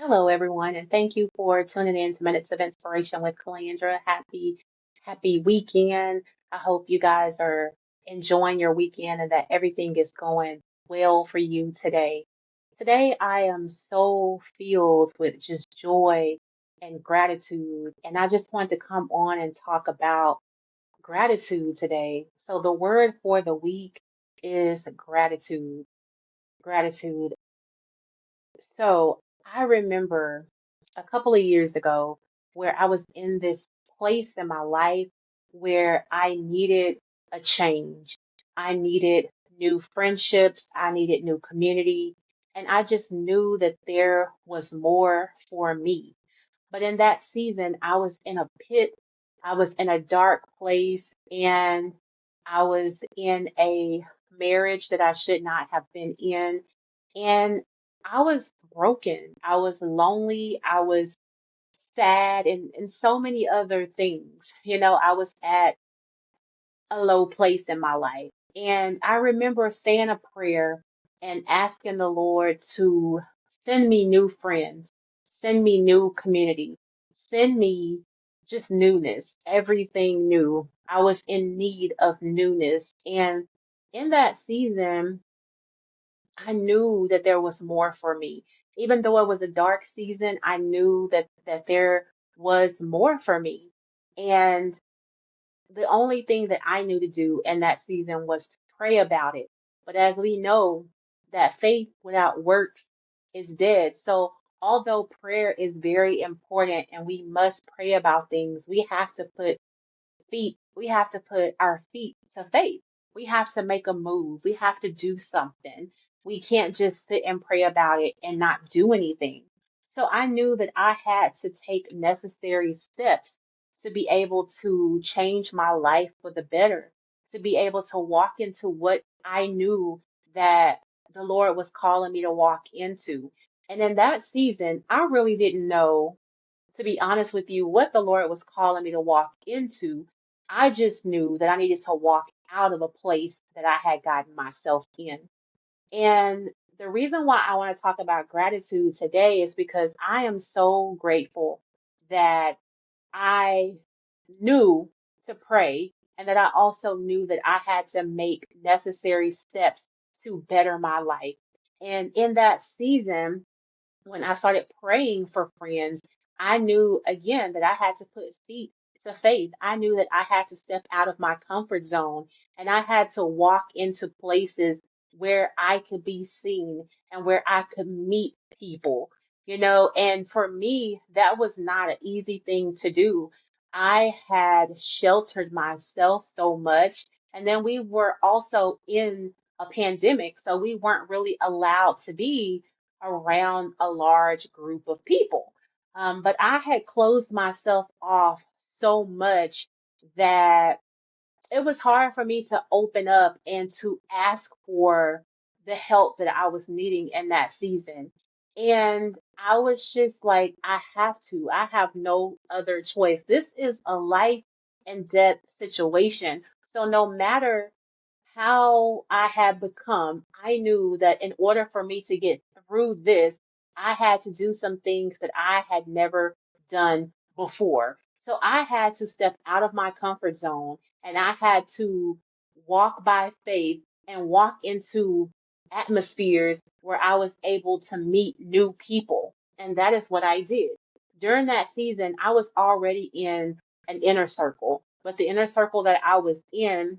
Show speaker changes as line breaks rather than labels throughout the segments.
Hello, everyone, and thank you for tuning in to Minutes of Inspiration with Calandra. Happy weekend. I hope you guys are enjoying your weekend and that everything is going well for you today. Today, I am so filled with just joy and gratitude, and I just want to come on and talk about gratitude today. So, the word for the week is gratitude. Gratitude. So I remember a couple of years ago where I was in this place in my life where I needed a change. I needed new friendships. I needed new community. And I just knew that there was more for me. But in that season, I was in a pit. I was in a dark place and I was in a marriage that I should not have been in. And I was broken. I was lonely. I was sad and so many other things. I was at a low place in my life. And I remember saying a prayer and asking the Lord to send me new friends, send me new community, send me just newness, everything new. I was in need of newness. And in that season, I knew that there was more for me. Even though it was a dark season, I knew that there was more for me. And the only thing that I knew to do in that season was to pray about it. But as we know, that faith without works is dead. So although prayer is very important and we must pray about things, we have to put our feet to faith. We have to make a move. We have to do something. We can't just sit and pray about it and not do anything. So I knew that I had to take necessary steps to be able to change my life for the better, to be able to walk into what I knew that the Lord was calling me to walk into. And in that season, I really didn't know, to be honest with you, what the Lord was calling me to walk into. I just knew that I needed to walk out of a place that I had gotten myself in. And the reason why I want to talk about gratitude today is because I am so grateful that I knew to pray and that I also knew that I had to make necessary steps to better my life. And in that season, when I started praying for friends, I knew again that I had to put feet to faith. I knew that I had to step out of my comfort zone and I had to walk into places where I could be seen and where I could meet people. And for me, that was not an easy thing to do. I had sheltered myself so much. And then we were also in a pandemic, so we weren't really allowed to be around a large group of people. But I had closed myself off so much that it was hard for me to open up and to ask for the help that I was needing in that season. And I was just like, I have no other choice. This is a life and death situation. So no matter how I had become, I knew that in order for me to get through this, I had to do some things that I had never done before. So I had to step out of my comfort zone and I had to walk by faith and walk into atmospheres where I was able to meet new people. And that is what I did. During that season, I was already in an inner circle, but the inner circle that I was in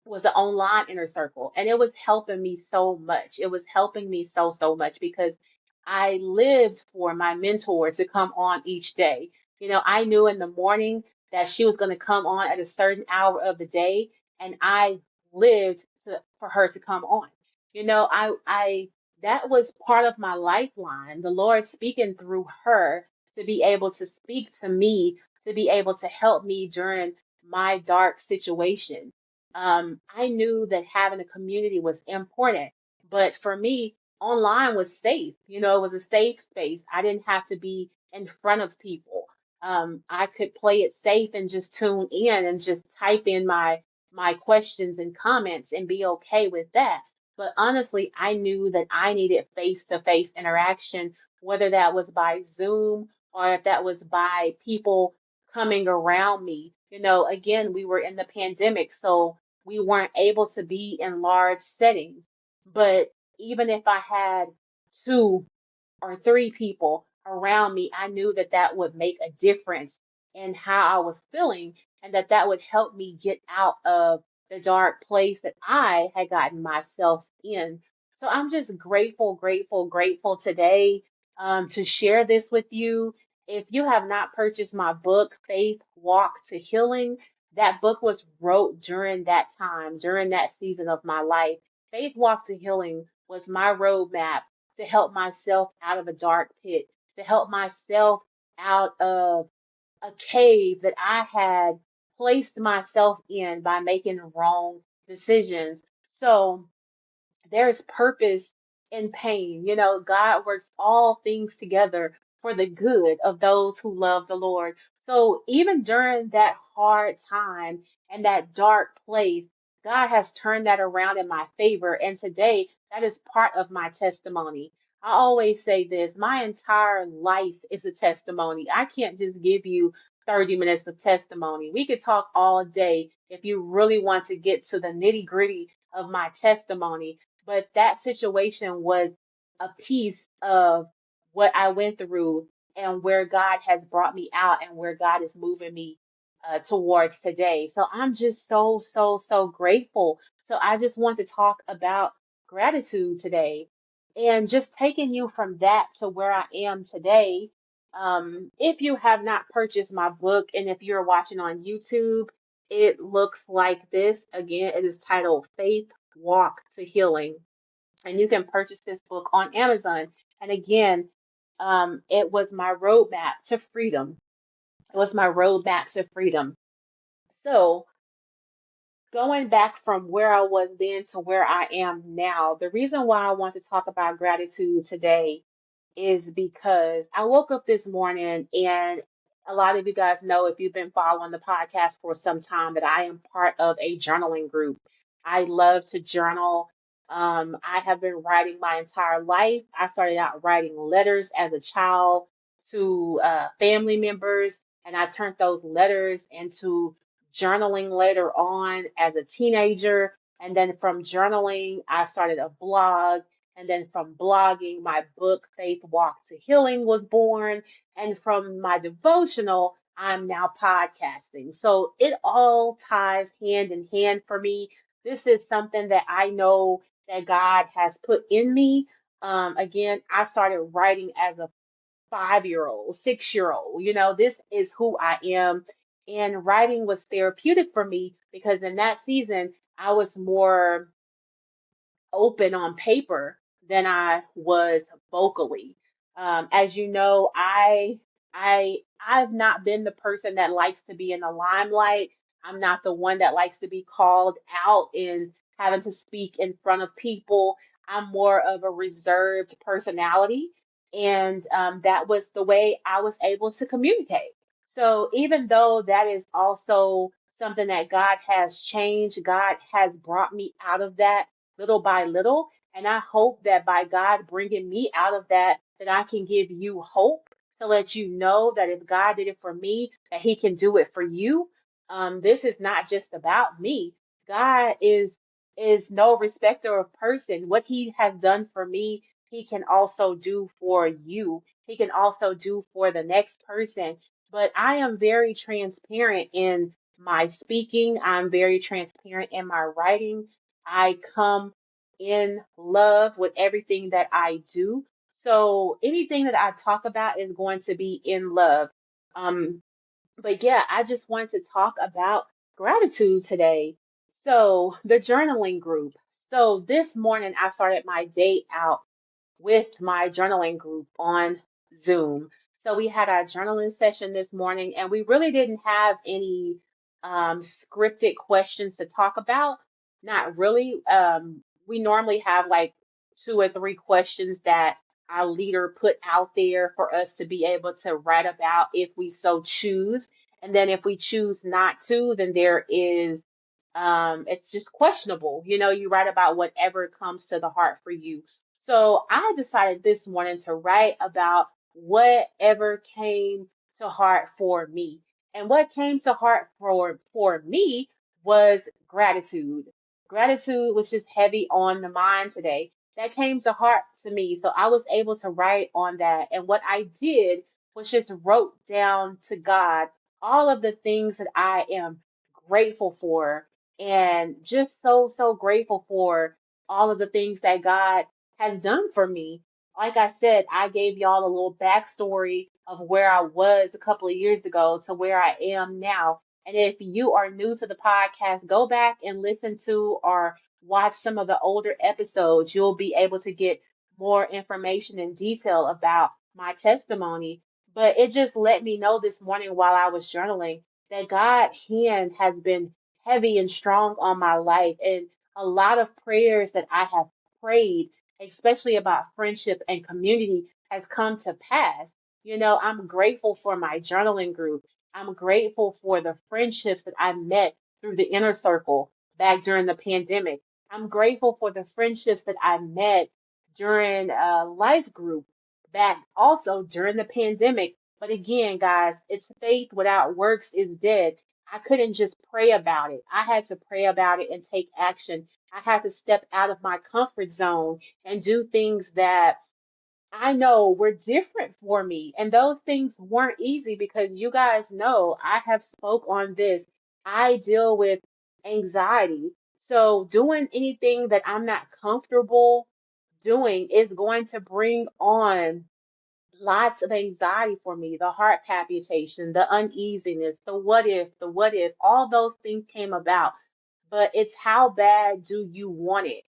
was the online inner circle and it was helping me so much. It was helping me so much because I lived for my mentor to come on each day. I knew in the morning that she was going to come on at a certain hour of the day and I lived for her to come on. I that was part of my lifeline, the Lord speaking through her to be able to speak to me, to be able to help me during my dark situation. I knew that having a community was important, but for me, online was safe. It was a safe space. I didn't have to be in front of people. I could play it safe and just tune in and just type in my questions and comments and be okay with that. But honestly, I knew that I needed face-to-face interaction, whether that was by Zoom or if that was by people coming around me. You know, again, we were in the pandemic, so we weren't able to be in large settings. But even if I had two or three people around me, I knew that that would make a difference in how I was feeling and that that would help me get out of the dark place that I had gotten myself in. So I'm just grateful, grateful, grateful today to share this with you. If you have not purchased my book, Faith Walk to Healing, that book was wrote during that time, during that season of my life. Faith Walk to Healing was my roadmap to help myself out of a dark pit, to help myself out of a cave that I had placed myself in by making wrong decisions. So, there's purpose in pain. You know, God works all things together for the good of those who love the Lord. So even during that hard time and that dark place, God has turned that around in my favor. And today, that is part of my testimony. I always say this, my entire life is a testimony. I can't just give you 30 minutes of testimony. We could talk all day if you really want to get to the nitty gritty of my testimony, but that situation was a piece of what I went through and where God has brought me out and where God is moving me towards today. So I'm just so, so, so grateful. So I just want to talk about gratitude today and just taking you from that to where I am today. If you have not purchased my book and if you're watching on YouTube, it looks like this. Again, it is titled Faith Walk to Healing, and you can purchase this book on Amazon. And again, it was my roadmap to freedom. It was my roadmap to freedom. So, going back from where I was then to where I am now, the reason why I want to talk about gratitude today is because I woke up this morning, and a lot of you guys know, if you've been following the podcast for some time, that I am part of a journaling group. I love to journal. I have been writing my entire life. I started out writing letters as a child to family members, and I turned those letters into journaling later on as a teenager. And then from journaling, I started a blog. And then from blogging, my book, Faith Walk to Healing, was born. And from my devotional, I'm now podcasting. So it all ties hand in hand for me. This is something that I know that God has put in me. Again, I started writing as a 5-year old, 6-year old. You know, this is who I am. And writing was therapeutic for me because in that season, I was more open on paper than I was vocally. As you know, I've not been the person that likes to be in the limelight. I'm not the one that likes to be called out and having to speak in front of people. I'm more of a reserved personality, and that was the way I was able to communicate. So even though that is also something that God has changed, God has brought me out of that little by little. And I hope that by God bringing me out of that, that I can give you hope to let you know that if God did it for me, that He can do it for you. This is not just about me. God is no respecter of person. What He has done for me, He can also do for you. He can also do for the next person. But I am very transparent in my speaking. I'm very transparent in my writing. I come in love with everything that I do. So anything that I talk about is going to be in love. Um, but yeah, I just wanted to talk about gratitude today. So the journaling group. So this morning I started my day out with my journaling group on Zoom. So we had our journaling session this morning, and we really didn't have any scripted questions to talk about. Not really. We normally have like 2 or 3 questions that our leader put out there for us to be able to write about if we so choose. And then if we choose not to, then there is It's just questionable. You write about whatever comes to the heart for you. So I decided this morning to write about whatever came to heart for me. And what came to heart for me was gratitude. Gratitude was just heavy on the mind today. That came to heart to me. So I was able to write on that. And what I did was just wrote down to God all of the things that I am grateful for, and just so grateful for all of the things that God has done for me. Like I said, I gave y'all a little backstory of where I was a couple of years ago to where I am now. And if you are new to the podcast, go back and listen to or watch some of the older episodes. You'll be able to get more information and detail about my testimony. But it just let me know this morning while I was journaling that God's hand has been heavy and strong on my life. And a lot of prayers that I have prayed, especially about friendship and community, has come to pass. I'm grateful for my journaling group. I'm grateful for the friendships that I met through the inner circle back during the pandemic. I'm grateful for the friendships that I met during a life group back also during the pandemic. But again, guys, it's faith without works is dead. I couldn't just pray about it. I had to pray about it and take action. I had to step out of my comfort zone and do things that I know were different for me. And those things weren't easy because you guys know I have spoke on this. I deal with anxiety. So doing anything that I'm not comfortable doing is going to bring on lots of anxiety for me, the heart palpitation, the uneasiness, the what if, all those things came about. But it's how bad do you want it?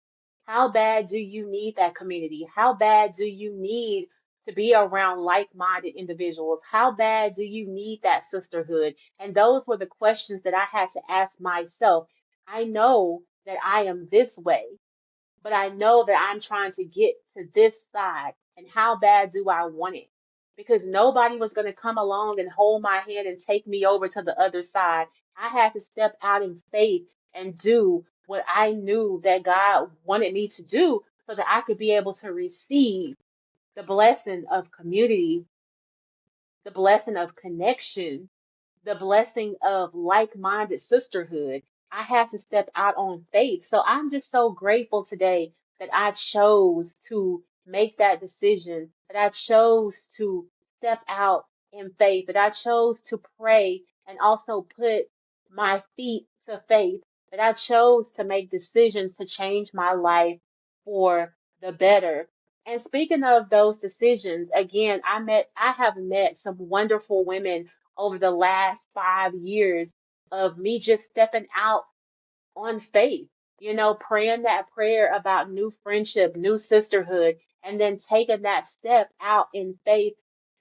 How bad do you need that community? How bad do you need to be around like-minded individuals? How bad do you need that sisterhood? And those were the questions that I had to ask myself. I know that I am this way, but I know that I'm trying to get to this side. And how bad do I want it? Because nobody was going to come along and hold my hand and take me over to the other side. I had to step out in faith and do what I knew that God wanted me to do so that I could be able to receive the blessing of community, the blessing of connection, the blessing of like-minded sisterhood. I had to step out on faith. So I'm just so grateful today that I chose to make that decision, that I chose to step out in faith, that I chose to pray and also put my feet to faith, that I chose to make decisions to change my life for the better. And speaking of those decisions, again, I have met some wonderful women over the last 5 years of me just stepping out on faith, praying that prayer about new friendship, new sisterhood, and then taking that step out in faith,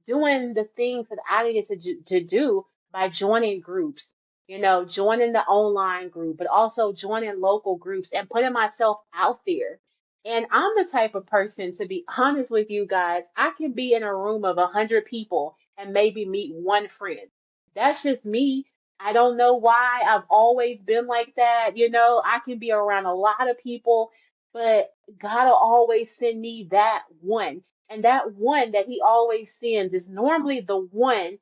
doing the things that I needed to do by joining groups, joining the online group, but also joining local groups and putting myself out there. And I'm the type of person, to be honest with you guys, I can be in a room of 100 people and maybe meet one friend. That's just me. I don't know why. I've always been like that. I can be around a lot of people, but God will always send me that one. And that one that He always sends is normally the one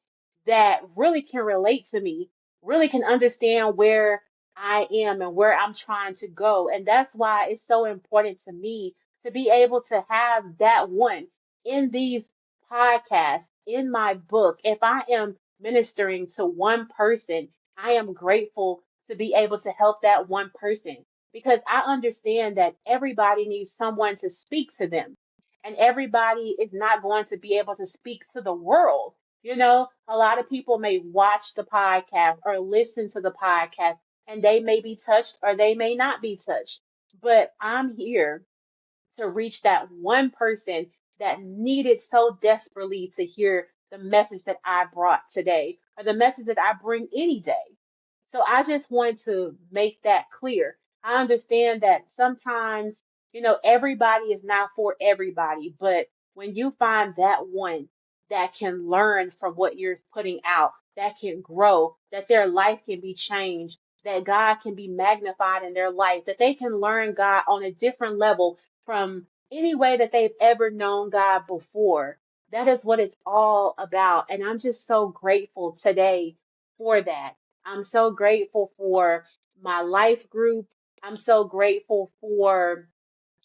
that really can relate to me, really can understand where I am and where I'm trying to go. And that's why it's so important to me to be able to have that one in these podcasts, in my book. If I am ministering to one person, I am grateful to be able to help that one person because I understand that everybody needs someone to speak to them. And everybody is not going to be able to speak to the world. A lot of people may watch the podcast or listen to the podcast and they may be touched or they may not be touched. But I'm here to reach that one person that needed so desperately to hear the message that I brought today or the message that I bring any day. So I just want to make that clear. I understand that sometimes, everybody is not for everybody, but when you find that one that can learn from what you're putting out, that can grow, that their life can be changed, that God can be magnified in their life, that they can learn God on a different level from any way that they've ever known God before. That is what it's all about. And I'm just so grateful today for that. I'm so grateful for my life group. I'm so grateful for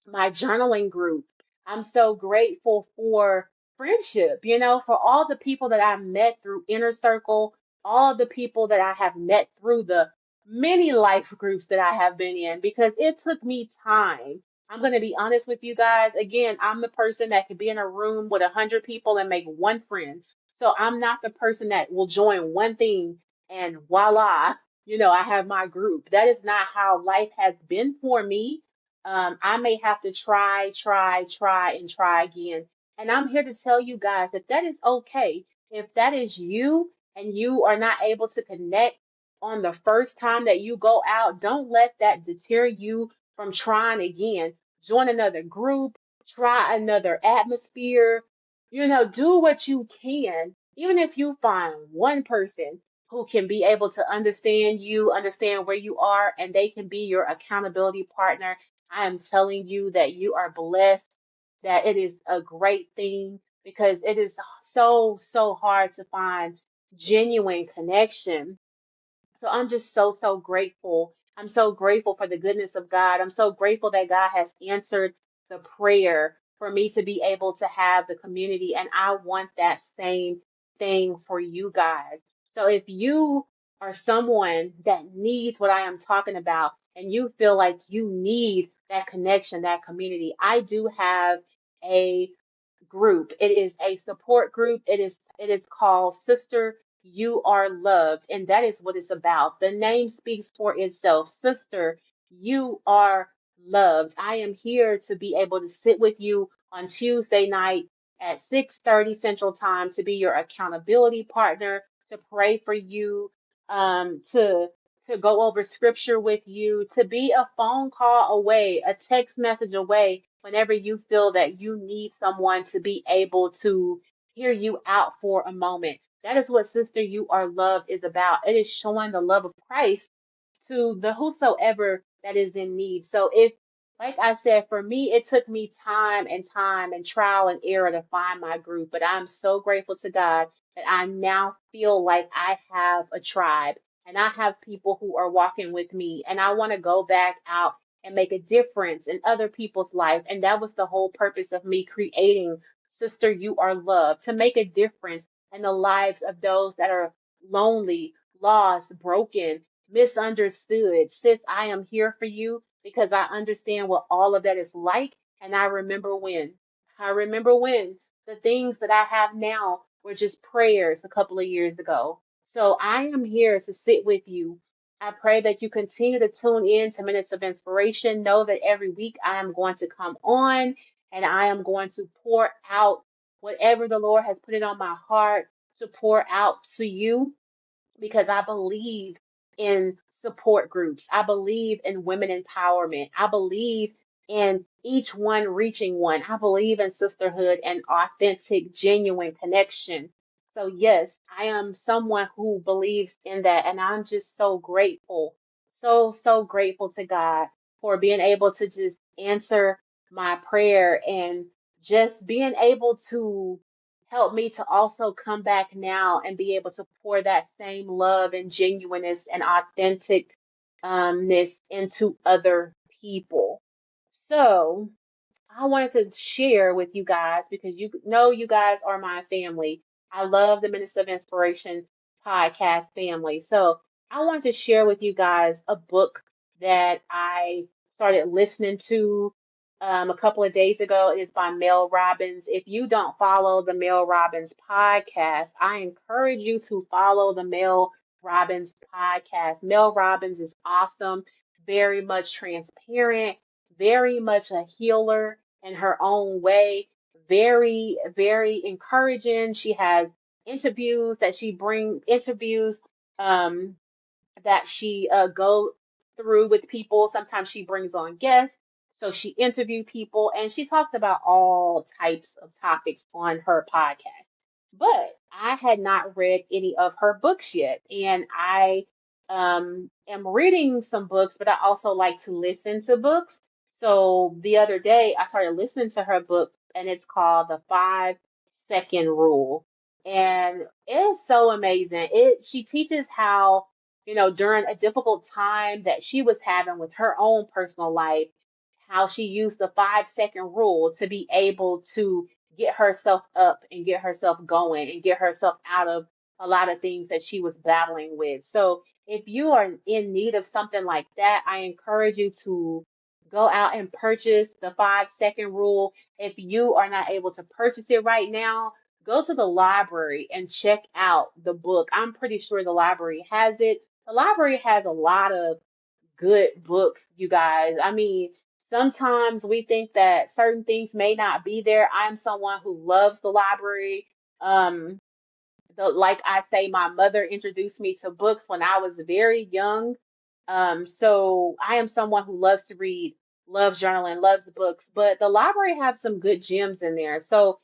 my journaling group. I'm so grateful for friendship, for all the people that I've met through Inner Circle, all the people that I have met through the many life groups that I have been in, because it took me time. I'm going to be honest with you guys. Again, I'm the person that could be in a room with 100 people and make one friend. So I'm not the person that will join one thing and voila, I have my group. That is not how life has been for me. I may have to try, and try again. And I'm here to tell you guys that that is okay. If that is you and you are not able to connect on the first time that you go out, don't let that deter you from trying again. Join another group, try another atmosphere, do what you can. Even if you find one person who can be able to understand you, understand where you are, and they can be your accountability partner. I am telling you that you are blessed, that it is a great thing because it is so, so hard to find genuine connection. So I'm just so, so grateful. I'm so grateful for the goodness of God. I'm so grateful that God has answered the prayer for me to be able to have the community. And I want that same thing for you guys. So if you are someone that needs what I am talking about and you feel like you need that connection, that community, I do have a group. It is a support group. It is called Sister You Are Loved, and that is what it's about. The name speaks for itself. Sister, you are loved. I am here to be able to sit with you on Tuesday night at 6:30 Central Time to be your accountability partner, to pray for you, to go over scripture with you, to be a phone call away, a text message away whenever you feel that you need someone to be able to hear you out for a moment. That is what Sister You Are Loved is about. It is showing the love of Christ to the whosoever that is in need. So if, like I said, for me, it took me time and trial and error to find my group, but I'm so grateful to God that I now feel like I have a tribe and I have people who are walking with me, and I want to go back out and make a difference in other people's life. And that was the whole purpose of me creating Sister You Are Loved, to make a difference in the lives of those that are lonely, lost, broken, misunderstood. Sis, I am here for you because I understand what all of that is like. And I remember when. I remember when the things that I have now were just prayers a couple of years ago. So I am here to sit with you. I pray that you continue to tune in to Minutes of Inspiration. Know that every week I am going to come on and I am going to pour out whatever the Lord has put it on my heart to pour out to you, because I believe in support groups. I believe in women empowerment. I believe in each one reaching one. I believe in sisterhood and authentic, genuine connection. So, yes, I am someone who believes in that. And I'm just so grateful, so, so grateful to God for being able to just answer my prayer and just being able to help me to also come back now and be able to pour that same love and genuineness and authenticness into other people. So, I wanted to share with you guys because you know you guys are my family. I love the Minister of Inspiration podcast family. So I wanted to share with you guys a book that I started listening to a couple of days ago. It is by Mel Robbins. If you don't follow the Mel Robbins podcast, I encourage you to follow the Mel Robbins podcast. Mel Robbins is awesome, very much transparent, very much a healer in her own way, very, very encouraging. She has interviews um, that she go through with people. Sometimes she brings on guests. So she interviewed people and she talks about all types of topics on her podcast. But I had not read any of her books yet. And I am reading some books, but I also like to listen to books. So the other day I started listening to her book, and it's called The 5 Second Rule. And it's so amazing. She teaches how, during a difficult time that she was having with her own personal life, how she used the 5 second rule to be able to get herself up and get herself going and get herself out of a lot of things that she was battling with. So if you are in need of something like that, I encourage you to go out and purchase the 5 second rule. If you are not able to purchase it right now, go to the library and check out the book. I'm pretty sure the library has it. The library has a lot of good books, you guys. I mean, sometimes we think that certain things may not be there. I'm someone who loves the library. Um, like I say, my mother introduced me to books when I was very young. So I am someone who loves to read, loves journaling, loves books, but the library has some good gems in there. So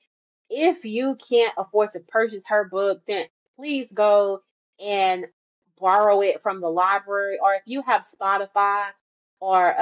if you can't afford to purchase her book, then please go and borrow it from the library. Or if you have Spotify or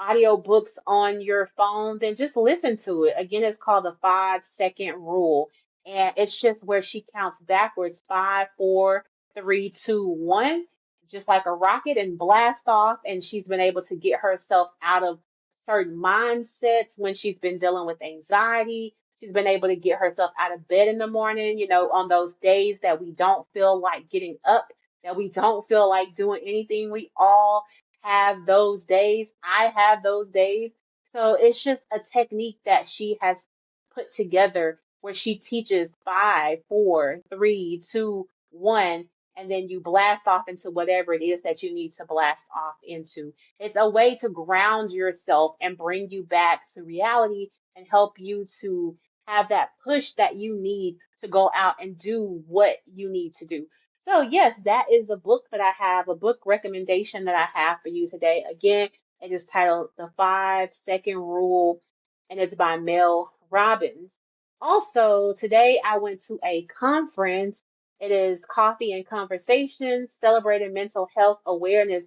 audio books on your phone, then just listen to it. Again, it's called the 5 second rule. And it's just where she counts backwards: five, four, three, two, one, just like a rocket, and blast off. And she's been able to get herself out of certain mindsets when she's been dealing with anxiety. She's been able to get herself out of bed in the morning, on those days that we don't feel like getting up, that we don't feel like doing anything. We all have those days. I have those days. So it's just a technique that she has put together where she teaches five, four, three, two, one, and then you blast off into whatever it is that you need to blast off into. It's a way to ground yourself and bring you back to reality and help you to have that push that you need to go out and do what you need to do. So, yes, that is a book that I have, a book recommendation that I have for you today. Again, it is titled The 5 Second Rule, and it's by Mel Robbins. Also, today I went to a conference. It is Coffee and Conversations, celebrating mental health awareness,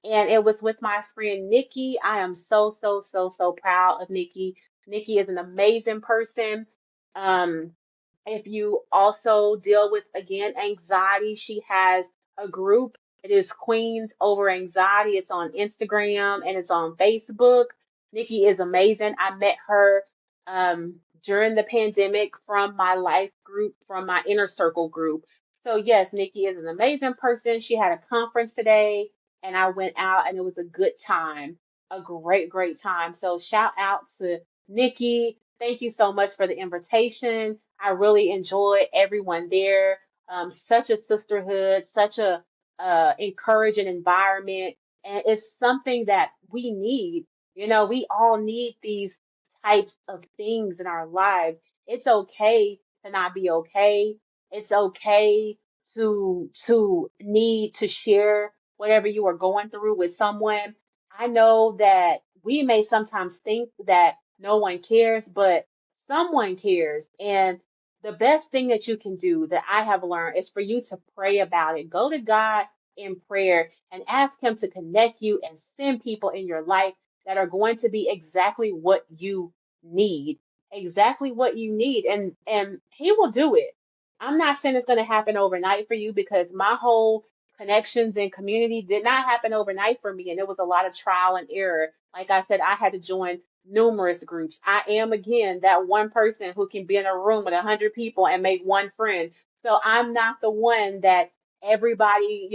and it was with my friend Nikki. I am so, so, so, so proud of Nikki. Nikki is an amazing person. Um, if you also deal with, again, anxiety, she has a group. It is Queens Over Anxiety. It's on Instagram and it's on Facebook. Nikki is amazing. I met her during the pandemic from my life group, from my inner circle group. So, yes, Nikki is an amazing person. She had a conference today, and I went out, and it was a good time, a great, great time. So, shout out to Nikki. Thank you so much for the invitation. I really enjoyed everyone there. Such a sisterhood, such a encouraging environment, and it's something that we need. We all need these types of things in our lives. It's okay to not be okay. It's okay to need to share whatever you are going through with someone. I know that we may sometimes think that no one cares, but someone cares. And the best thing that you can do that I have learned is for you to pray about it. Go to God in prayer and ask Him to connect you and send people in your life that are going to be exactly what you need. Exactly what you need. And He will do it. I'm not saying it's going to happen overnight for you, because my whole connections and community did not happen overnight for me. And it was a lot of trial and error. Like I said, I had to join numerous groups. I am, again, that one person who can be in a room with 100 people and make one friend. So I'm not the one that everybody,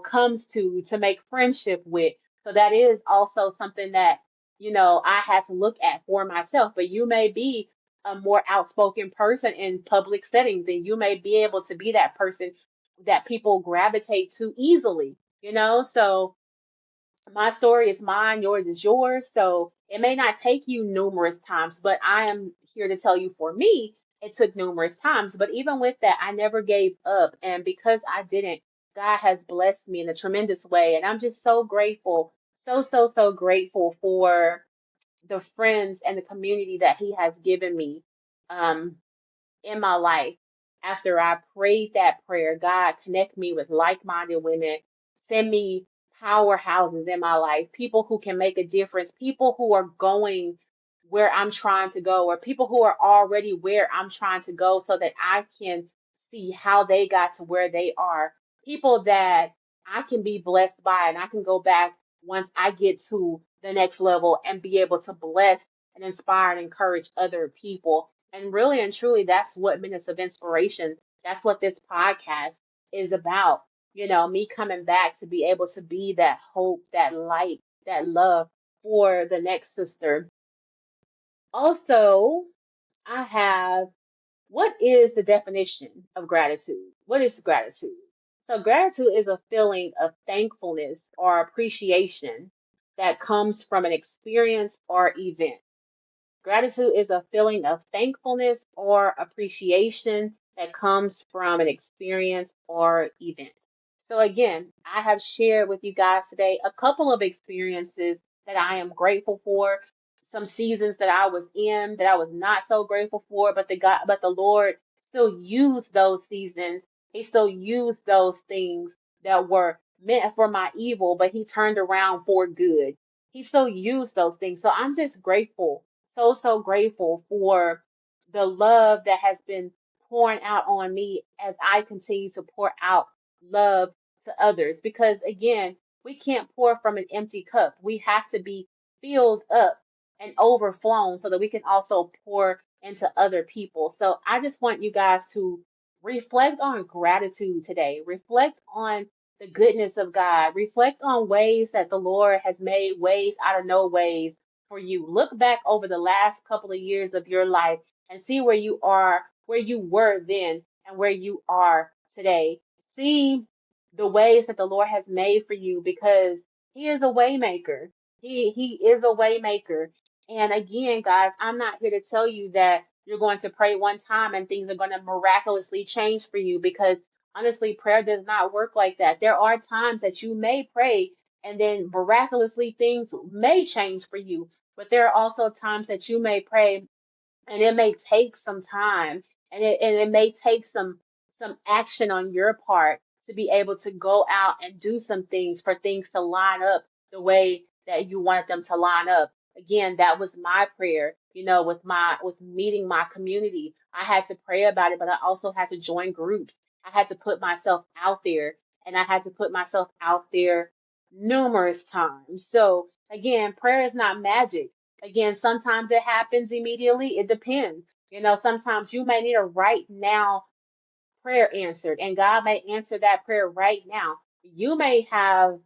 comes to make friendship with. So that is also something that, I had to look at for myself. But you may be a more outspoken person in public settings, and you may be able to be that person that people gravitate to easily, So my story is mine, yours is yours. So it may not take you numerous times, but I am here to tell you, for me, it took numerous times. But even with that, I never gave up. And because I didn't, God has blessed me in a tremendous way. And I'm just so grateful, so, so, so grateful for the friends and the community that He has given me um, in my life. After I prayed that prayer, God connect me with like-minded women send me powerhouses in my life, people who can make a difference, people who are going where I'm trying to go, or people who are already where I'm trying to go so that I can see how they got to where they are. People that I can be blessed by and I can go back once I get to the next level and be able to bless and inspire and encourage other people. And really and truly, that's what Minutes of Inspiration, that's what this podcast is about. You know, me coming back to be able to be that hope, that light, that love for the next sister. Also, I have, what is the definition of gratitude? What is gratitude? So, gratitude is a feeling of thankfulness or appreciation that comes from an experience or event. Gratitude is a feeling of thankfulness or appreciation that comes from an experience or event. So, again, I have shared with you guys today a couple of experiences that I am grateful for, some seasons that I was in that I was not so grateful for, but the Lord still used those seasons. He still used those things that were meant for my evil, but He turned around for good. He still used those things. So I'm just grateful, so grateful for the love that has been pouring out on me as I continue to pour out love to others. Because again, we can't pour from an empty cup. We have to be filled up and overflown so that we can also pour into other people. So I just want you guys to reflect on gratitude today. Reflect on the goodness of God. Reflect on ways that the Lord has made, ways out of no ways for you. Look back over the last couple of years of your life and see where you are, where you were then, and where you are today. See the ways that the Lord has made for you, because He is a waymaker. He is a waymaker. And again, guys, I'm not here to tell you that you're going to pray one time and things are going to miraculously change for you, because honestly, prayer does not work like that. There are times that you may pray and then miraculously things may change for you. But there are also times that you may pray and it may take some time, and it may take some action on your part to be able to go out and do some things for things to line up the way that you wanted them to line up. Again, that was my prayer, you know, with meeting my community. I had to pray about it, but I also had to join groups. I had to put myself out there, and I had to put myself out there numerous times. So again, prayer is not magic. Again, sometimes it happens immediately. It depends. You know, sometimes you may need a right now prayer answered, and God may answer that prayer right now. You may have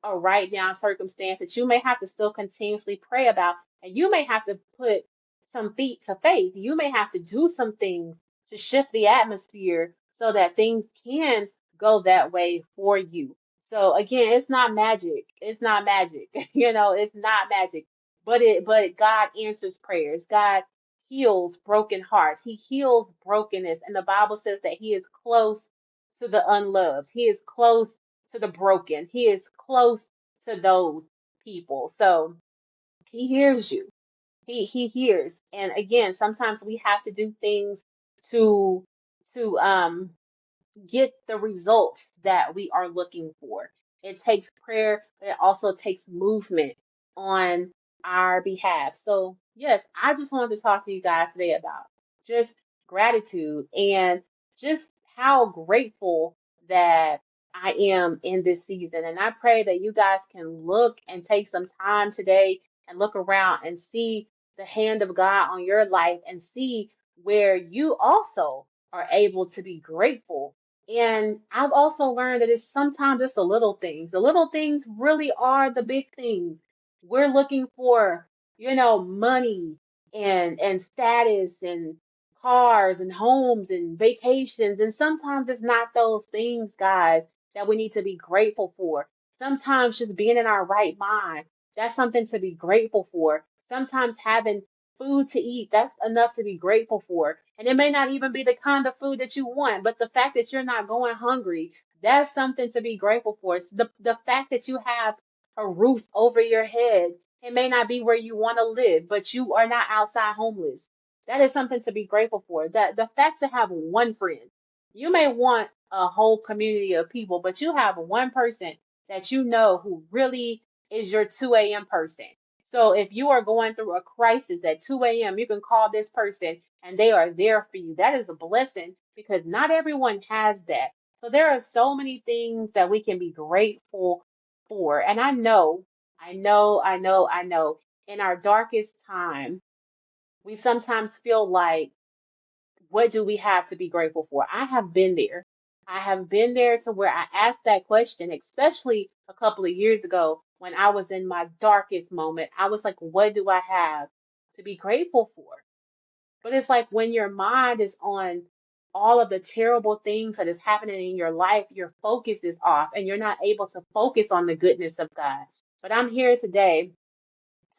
a right now circumstance that you may have to still continuously pray about, and you may have to put some feet to faith. You may have to do some things to shift the atmosphere so that things can go that way for you. So again, it's not magic. It's not magic. You know, it's not magic. But God answers prayers. God heals broken hearts. He heals brokenness. And the Bible says that He is close to the unloved. He is close to the broken. He is close to those people. So He hears you. He hears. And again, sometimes we have to do things to to get the results that we are looking for. It takes prayer, but it also takes movement on our behalf. So, yes, I just wanted to talk to you guys today about just gratitude and just how grateful that I am in this season. And I pray that you guys can look and take some time today and look around and see the hand of God on your life and see where you also are able to be grateful. And I've also learned that it's the little things. The little things really are the big things. We're looking for, you know, money and status and cars and homes and vacations. And sometimes it's not those things, guys, that we need to be grateful for. Sometimes just being in our right mind, that's something to be grateful for. Sometimes having food to eat, that's enough to be grateful for. And it may not even be the kind of food that you want, but the fact that you're not going hungry, that's something to be grateful for. It's the fact that you have a roof over your head. It may not be where you want to live, but you are not outside homeless. That is something to be grateful for. That the fact to have one friend. You may want a whole community of people, but you have one person that you know who really is your 2 a.m. person. So if you are going through a crisis at 2 a.m., you can call this person and they are there for you. That is a blessing because not everyone has that. So there are so many things that we can be grateful for. And I know, in our darkest time, we sometimes feel like, what do we have to be grateful for? I have been there. I have been there to where I asked that question, especially a couple of years ago when I was in my darkest moment. I was like, what do I have to be grateful for? But it's like when your mind is on all of the terrible things that is happening in your life, your focus is off and you're not able to focus on the goodness of God. But I'm here today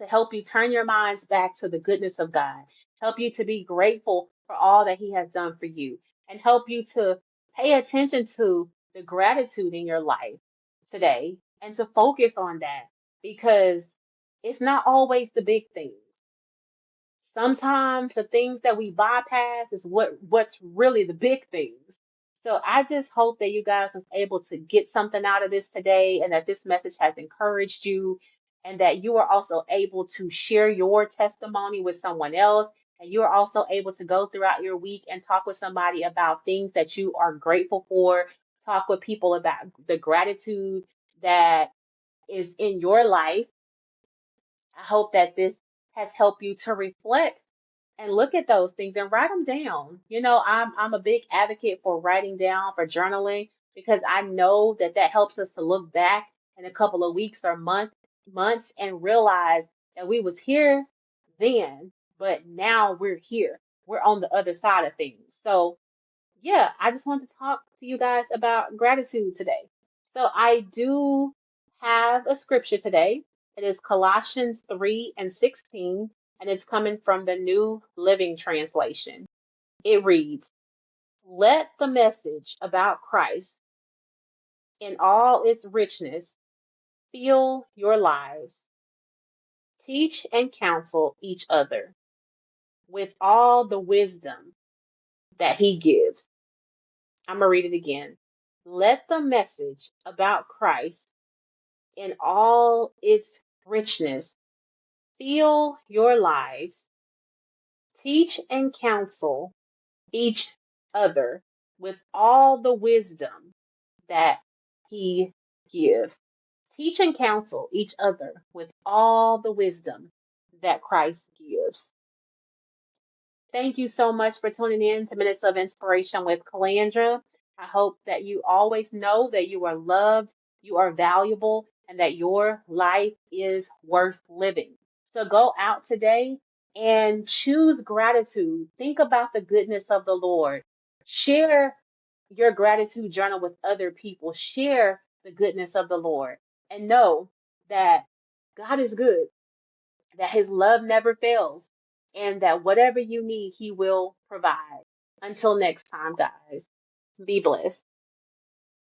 to help you turn your minds back to the goodness of God, help you to be grateful for all that He has done for you, and help you to pay attention to the gratitude in your life today and to focus on that because it's not always the big things. Sometimes the things that we bypass is what's really the big things. So I just hope that you guys was able to get something out of this today and that this message has encouraged you and that you are also able to share your testimony with someone else and you are also able to go throughout your week and talk with somebody about things that you are grateful for, talk with people about the gratitude that is in your life. I hope that this has helped you to reflect and look at those things and write them down. I'm a big advocate for writing down, for journaling, because I know that that helps us to look back in a couple of weeks or months and realize that we was here then, but now we're here. We're on the other side of things. So yeah, I just want to talk to you guys about gratitude today. So I do have a scripture today. It is Colossians 3:16, and it's coming from the New Living Translation. It reads, let the message about Christ in all its richness fill your lives. Teach and counsel each other with all the wisdom that he gives. I'm going to read it again. Let the message about Christ in all its richness fill your lives. Teach and counsel each other with all the wisdom that he gives. Teach and counsel each other with all the wisdom that Christ gives. Thank you so much for tuning in to Minutes of Inspiration with Calandra. I hope that you always know that you are loved, you are valuable, and that your life is worth living. So go out today and choose gratitude. Think about the goodness of the Lord. Share your gratitude journal with other people. Share the goodness of the Lord and know that God is good, that his love never fails, and that whatever you need, he will provide. Until next time, guys, be blessed.